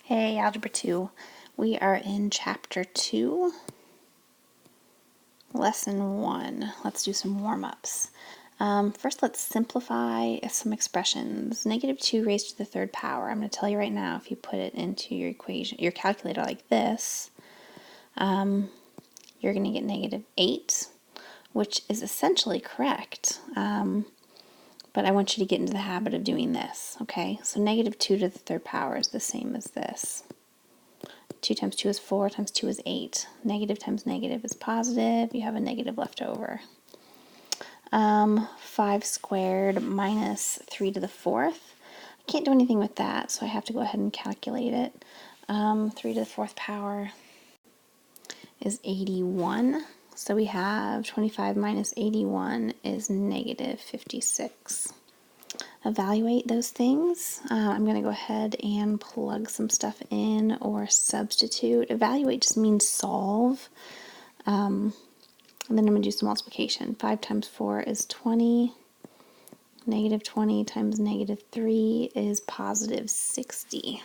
Hey, Algebra 2. We are in Chapter 2, Lesson 1. Let's do some warm-ups. First, let's simplify some expressions. Negative 2 raised to the third power. I'm going to tell you right now, if you put it into your equation, your calculator like this, you're going to get negative 8, which is essentially correct. But I want you to get into the habit of doing this, okay? So negative 2 to the third power is the same as this. 2 times 2 is 4, times 2 is 8. Negative times negative is positive. You have a negative left over. 5 squared minus 3 to the 4th. I can't do anything with that, so I have to go ahead and calculate it. 3 to the 4th power is 81. So we have 25 minus 81 is negative 56. Evaluate those things. I'm going to go ahead and plug some stuff in or substitute. Evaluate just means solve. And then I'm going to do some multiplication. 5 times 4 is 20. Negative 20 times negative 3 is positive 60.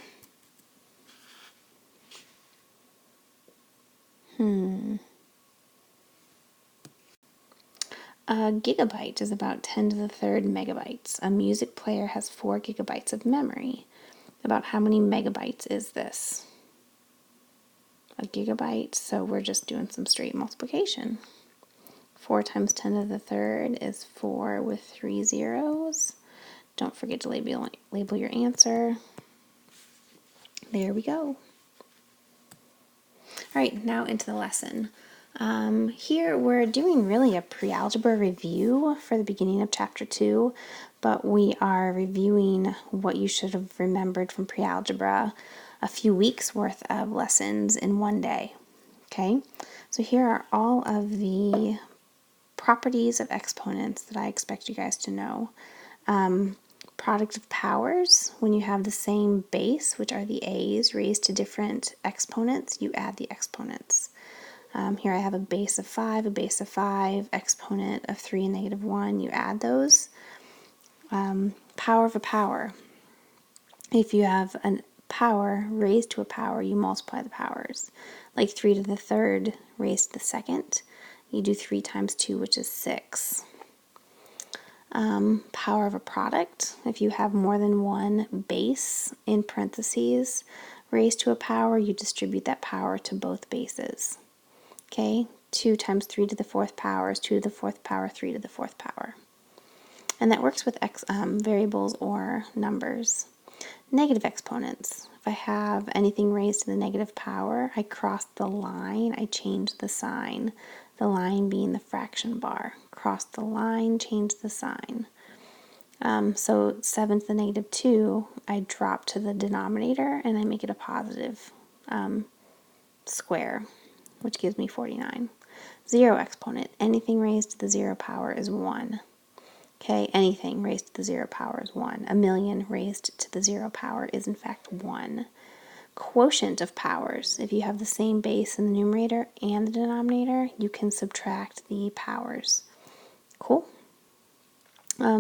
A gigabyte is about 10 to the third megabytes. A music player has 4 gigabytes of memory. About how many megabytes is this? A gigabyte, so we're just doing some straight multiplication. 4 times 10 to the third is 4 with 3 zeros. Don't forget to label your answer. There we go. All right, now into the lesson. Here we're doing really a pre-algebra review for the beginning of chapter 2, but we are reviewing what you should have remembered from pre-algebra a few weeks worth of lessons in one day. Okay, so here are all of the properties of exponents that I expect you guys to know. Product of powers, when you have the same base, which are the a's, raised to different exponents, you add the exponents. Here I have a base of 5, exponent of 3 and negative 1, you add those. Power of a power. If you have a power raised to a power, you multiply the powers. Like 3 to the third raised to the second, you do 3 times 2, which is 6. Power of a product. If you have more than one base in parentheses raised to a power, you distribute that power to both bases. Okay, 2 times 3 to the 4th power is 2 to the 4th power, 3 to the 4th power. And that works with variables or numbers. Negative exponents. If I have anything raised to the negative power, I cross the line, I change the sign. The line being the fraction bar. Cross the line, change the sign. So 7 to the negative 2, I drop to the denominator and I make it a positive square, which gives me 49. 0 exponent. Anything raised to the 0 power is 1. Okay, anything raised to the 0 power is 1. A million raised to the 0 power is in fact 1. Quotient of powers. If you have the same base in the numerator and the denominator, you can subtract the powers. Cool?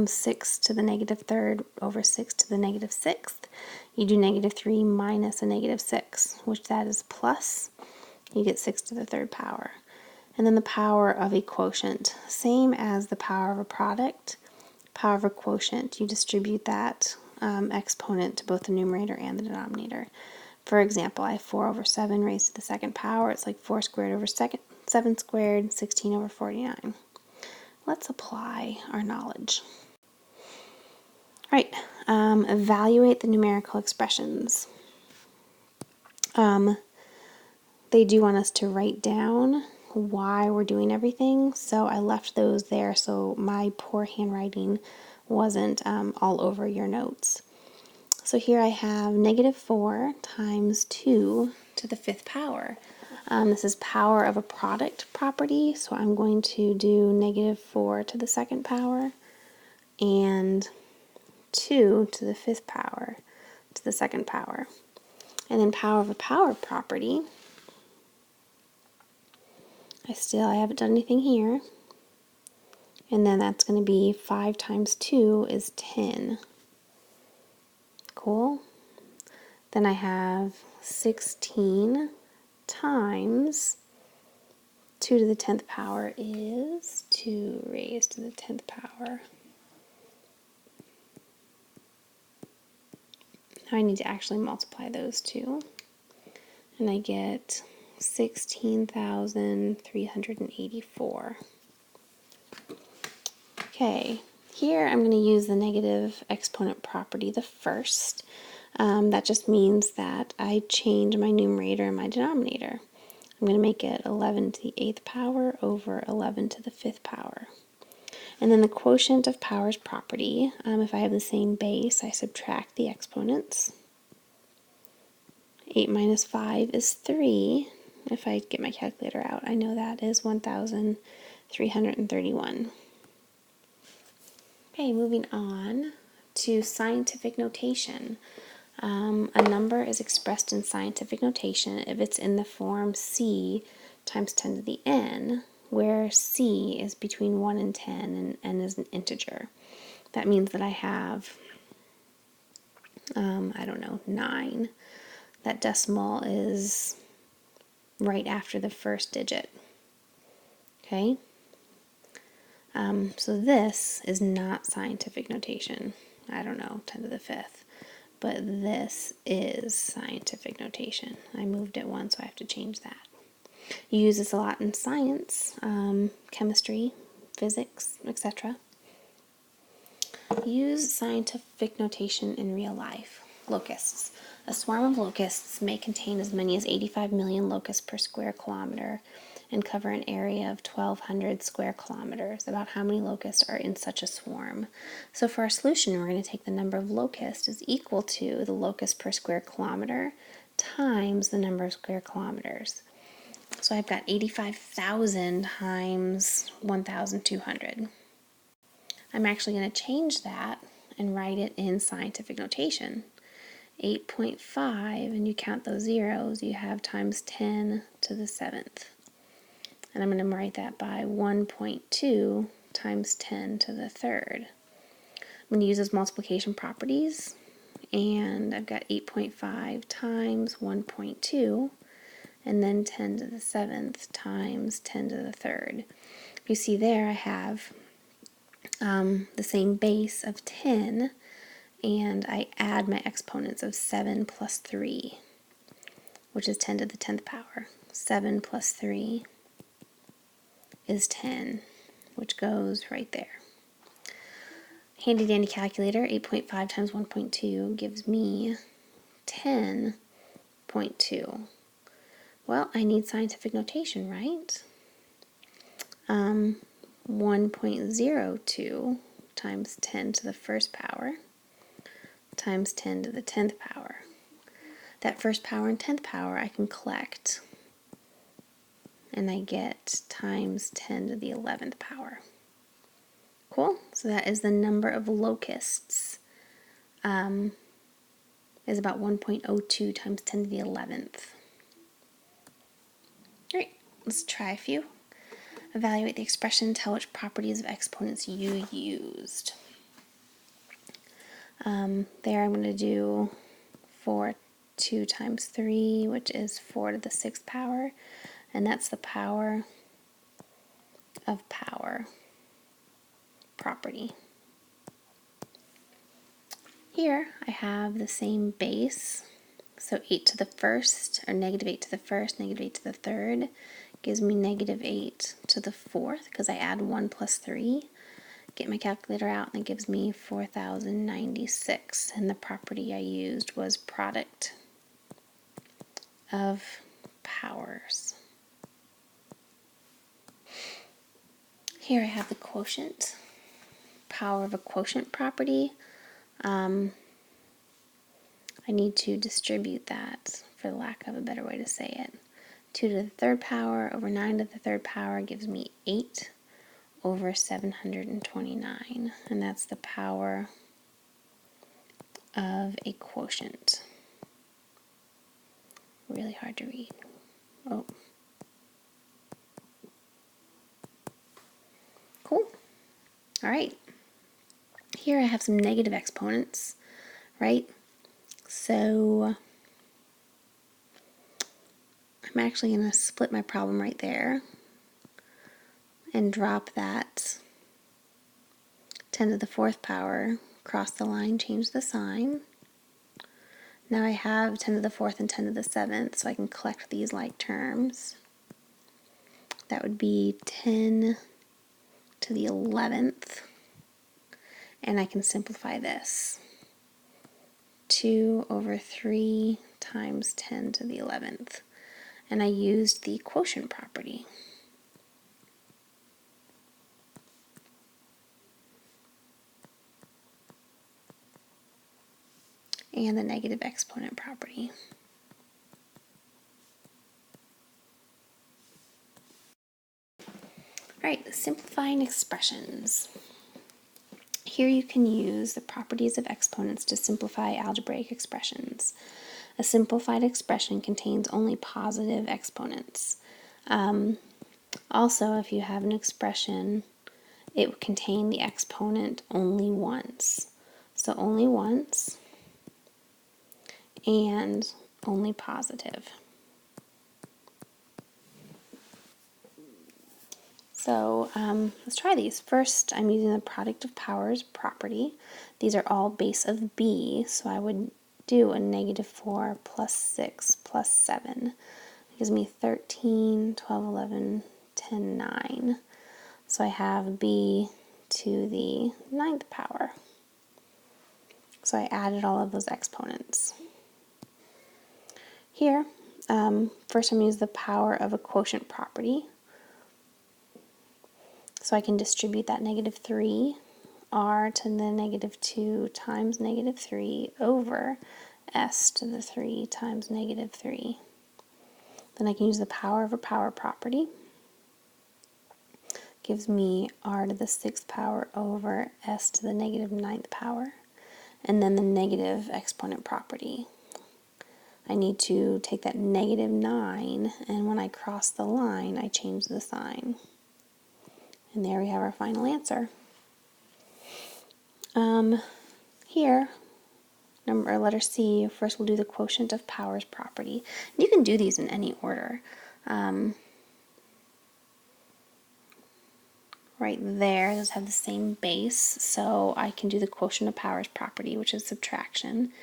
6 to the negative third over 6 to the negative sixth. You do negative 3 minus a negative 6, which that is plus. You get 6 to the third power. And then the power of a quotient. Same as the power of a product. Power of a quotient, you distribute that exponent to both the numerator and the denominator. For example, I have 4 over 7 raised to the second power. It's like 4 squared over 7 squared, 16 over 49. Let's apply our knowledge. All right, evaluate the numerical expressions. They do want us to write down why we're doing everything, so I left those there so my poor handwriting wasn't all over your notes. So here I have negative 4 times 2 to the 5th power. This is power of a product property, so I'm going to do negative 4 to the 2nd power and 2 to the 5th power to the 2nd power. And then power of a power property, I haven't done anything here. And then that's going to be 5 times 2 is 10. Cool. Then I have 16 times 2 to the 10th power is 2 raised to the 10th power. Now I need to actually multiply those two. And I get 16,384. Okay, here I'm going to use the negative exponent property the first. That just means that I change my numerator and my denominator. I'm going to make it 11 to the 8th power over 11 to the 5th power. And then the quotient of powers property, if I have the same base, I subtract the exponents. 8 minus 5 is 3. If I get my calculator out, I know that is 1,331. Okay, moving on to scientific notation. A number is expressed in scientific notation if it's in the form c times 10 to the n, where c is between 1 and 10 and n is an integer. That means that I have, 9. That decimal is right after the first digit. Okay? So this is not scientific notation. 10 to the 5th. But this is scientific notation. I moved it once, so I have to change that. You use this a lot in science, chemistry, physics, etc. Use scientific notation in real life. Locusts. A swarm of locusts may contain as many as 85 million locusts per square kilometer and cover an area of 1,200 square kilometers. About how many locusts are in such a swarm? So for our solution, we're going to take the number of locusts is equal to the locusts per square kilometer times the number of square kilometers. So I've got 85,000 times 1,200. I'm actually going to change that and write it in scientific notation. 8.5, and you count those zeros, you have times 10 to the 7th. And I'm going to write that by 1.2 times 10 to the 3rd. I'm going to use those multiplication properties, and I've got 8.5 times 1.2, and then 10 to the 7th times 10 to the 3rd. You see there I have the same base of 10, and I add my exponents of 7 plus 3, which is 10 to the 10th power. 7 plus 3 is 10, which goes right there. Handy dandy calculator, 8.5 times 1.2 gives me 10.2. Well, I need scientific notation, right? 1.02 times 10 to the 1st power times 10 to the 10th power. That 1st power and 10th power I can collect, and I get times 10 to the 11th power. Cool? So that is the number of locusts is about 1.02 times 10 to the 11th. All right, let's try a few. Evaluate the expression, tell which properties of exponents you used. There I'm going to do 2 times 3, which is 4 to the 6th power, and that's the power of power property. Here I have the same base, so 8 to the 1st, or negative 8 to the 1st, negative 8 to the 3rd, gives me negative 8 to the 4th, because I add 1 plus 3. Get my calculator out, and it gives me 4,096, and the property I used was product of powers. Here I have the quotient, power of a quotient property. I need to distribute that, for lack of a better way to say it. 2 to the 3rd power over 9 to the 3rd power gives me 8 over 729, and that's the power of a quotient. Really hard to read. Oh. Cool. All right. Here I have some negative exponents, right? So I'm actually going to split my problem right there and drop that 10 to the 4th power, cross the line, change the sign. Now I have 10 to the 4th and 10 to the 7th, so I can collect these like terms. That would be 10 to the 11th, and I can simplify this. 2 over 3 times 10 to the 11th. And I used the quotient property. And the negative exponent property. Alright, simplifying expressions. Here you can use the properties of exponents to simplify algebraic expressions. A simplified expression contains only positive exponents. Also, if you have an expression, it would contain the exponent only once. So only once and only positive. So let's try these. First, I'm using the product of powers property. These are all base of b, so I would do a negative 4 plus 6 plus 7. It gives me 13, 12, 11, 10, 9. So I have b to the 9th power. So I added all of those exponents. Here, first I'm going to use the power of a quotient property. So I can distribute that negative 3, r to the negative 2 times negative 3 over s to the 3 times negative 3. Then I can use the power of a power property. Gives me r to the 6th power over s to the negative 9th power. And then the negative exponent property. I need to take that negative 9, and when I cross the line, I change the sign. And there we have our final answer. Here, letter C, first we'll do the quotient of powers property. You can do these in any order. Right there, those have the same base, so I can do the quotient of powers property, which is subtraction.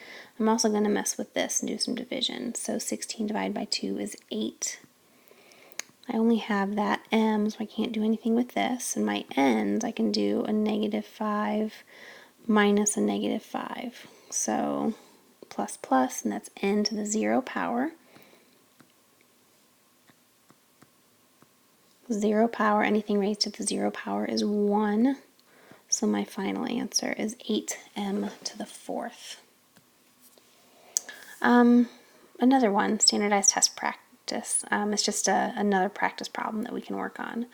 I'm also going to mess with this and do some division. So 16 divided by 2 is 8. I only have that m, so I can't do anything with this. And my ends, I can do a negative 5 minus a negative 5. So plus plus, and that's n to the 0 power. 0 power, anything raised to the 0 power is 1. So my final answer is 8m to the 4th. Another one, standardized test practice. It's just another practice problem that we can work on.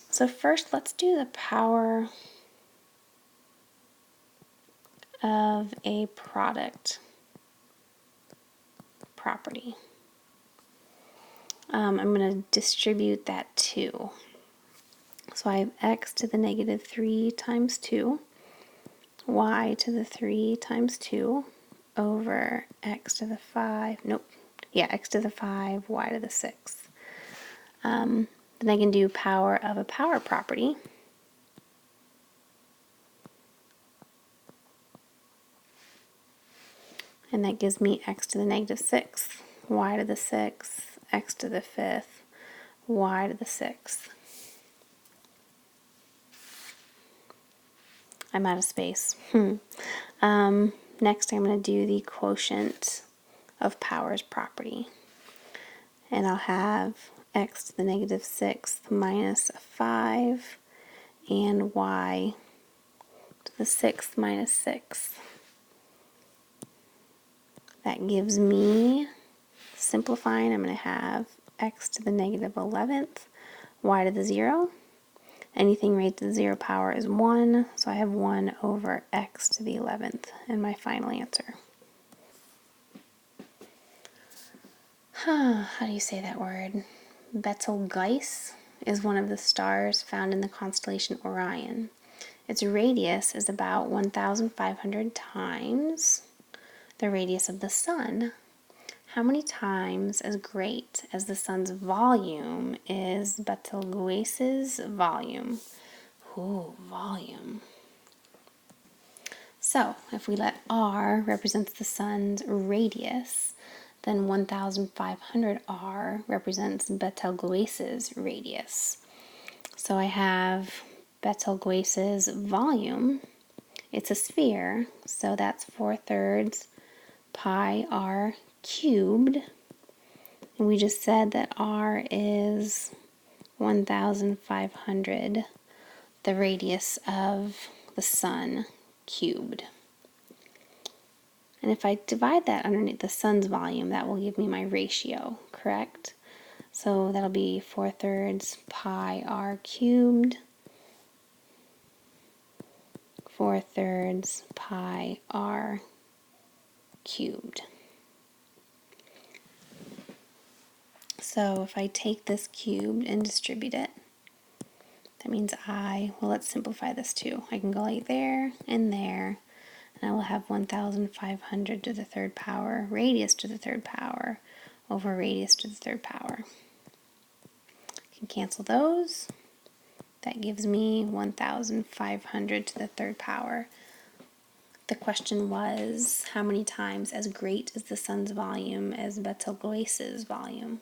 So first, let's do the power of a product property. I'm going to distribute that 2. So I have x to the negative 3 times 2, y to the 3 times 2, over x to the 5, x to the 5, y to the 6. Then I can do power of a power property. And that gives me x to the negative 6th, y to the 6th, x to the 5th, y to the 6th. I'm out of space. Next I'm going to do the quotient of powers property. And I'll have x to the negative 6th minus 5 and y to the 6th minus 6. That gives me, simplifying, I'm going to have x to the negative 11th, y to the 0. Anything raised to the 0 power is 1, so I have 1 over x to the 11th, and my final answer. How do you say that word? Betelgeuse is one of the stars found in the constellation Orion. Its radius is about 1,500 times the radius of the Sun. How many times as great as the sun's volume is Betelgeuse's volume? Ooh, volume. So if we let r represents the sun's radius, then 1,500 r represents Betelgeuse's radius. So I have Betelgeuse's volume. It's a sphere, so that's 4/3 pi r cubed. And we just said that r is 1,500, the radius of the sun cubed. And if I divide that underneath the sun's volume, that will give me my ratio, correct? So that'll be 4/3 pi r cubed, 4/3 pi r cubed. So if I take this cubed and distribute it, that means well, let's simplify this too. I can go like there, and I will have 1,500 to the third power, radius to the third power, over radius to the third power. I can cancel those. That gives me 1,500 to the third power. The question was, how many times as great is the sun's volume as Betelgeuse's volume?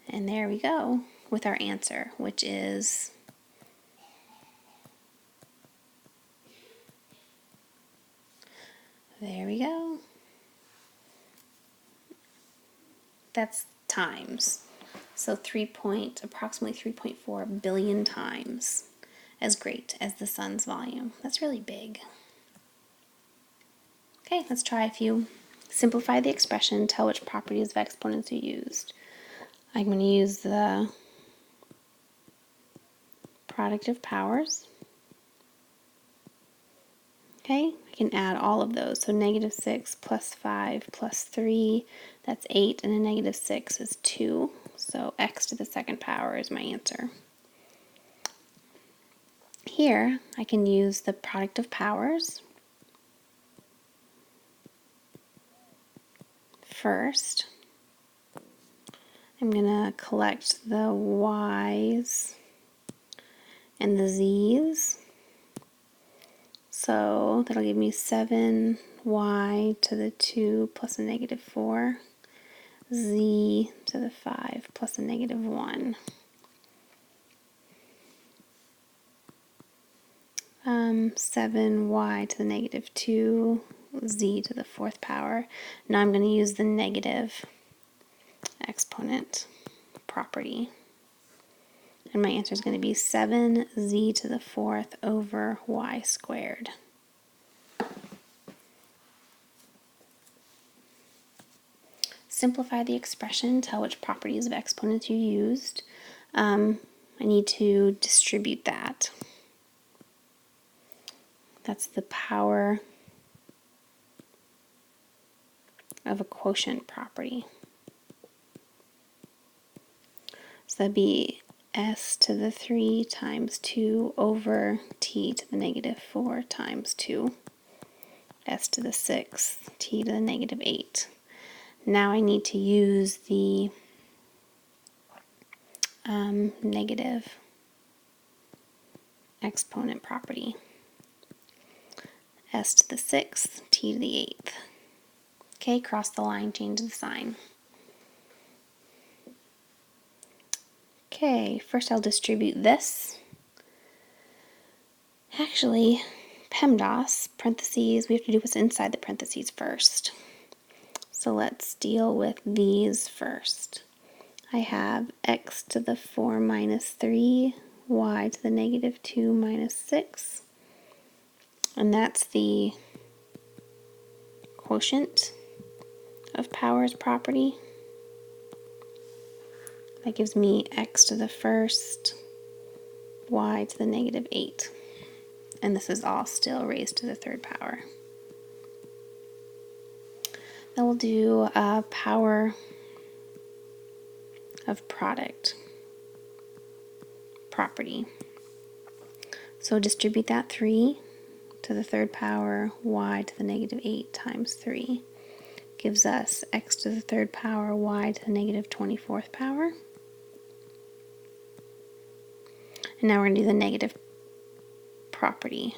And there we go with our answer, which is there we go. That's times. So approximately 3.4 billion times as great as the sun's volume. That's really big. Okay, let's try a few. Simplify the expression, tell which properties of exponents you used. I'm going to use the product of powers. Okay, I can add all of those. So -6 plus 5 plus 3, that's 8, and a -6 is 2. So x to the second power is my answer. Here, I can use the product of powers. First, I'm going to collect the y's and the z's. So that'll give me 7y to the 2 plus a -4, z to the 5 plus a -1. 7y to the -2, z to the fourth power. Now I'm going to use the negative exponent property. And my answer is going to be 7z to the fourth over y squared. Simplify the expression, tell which properties of exponents you used. I need to distribute that. That's the power of a quotient property. So that'd be s to the 3 times 2 over t to the -4 times 2, s to the 6, t to the -8. Now I need to use the negative exponent property. S to the 6th, t to the 8th. Okay, cross the line, change the sign. Okay, first I'll distribute this. Actually, PEMDAS, parentheses, we have to do what's inside the parentheses first. So let's deal with these first. I have x to the 4 minus 3, y to the -2 minus 6. And that's the quotient of powers property. That gives me x to the first, y to the -8. And this is all still raised to the third power. Then we'll do a power of product property. So distribute that 3 to the third power, y to the -8 times 3. gives us x to the third power y to the negative 24th power. And now we're going to do the negative property.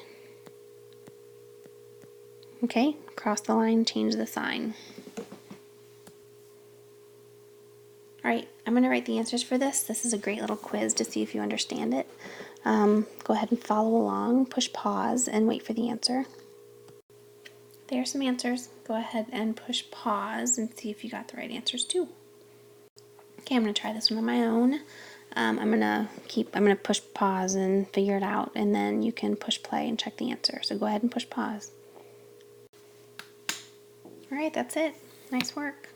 Okay, cross the line, change the sign. All right, I'm going to write the answers for this. This is a great little quiz to see if you understand it. Go ahead and follow along, push pause, and wait for the answer. There are some answers. Go ahead and push pause and see if you got the right answers too. Okay, I'm going to try this one on my own. I'm going to push pause and figure it out, and then you can push play and check the answer. So go ahead and push pause. All right, that's it. Nice work.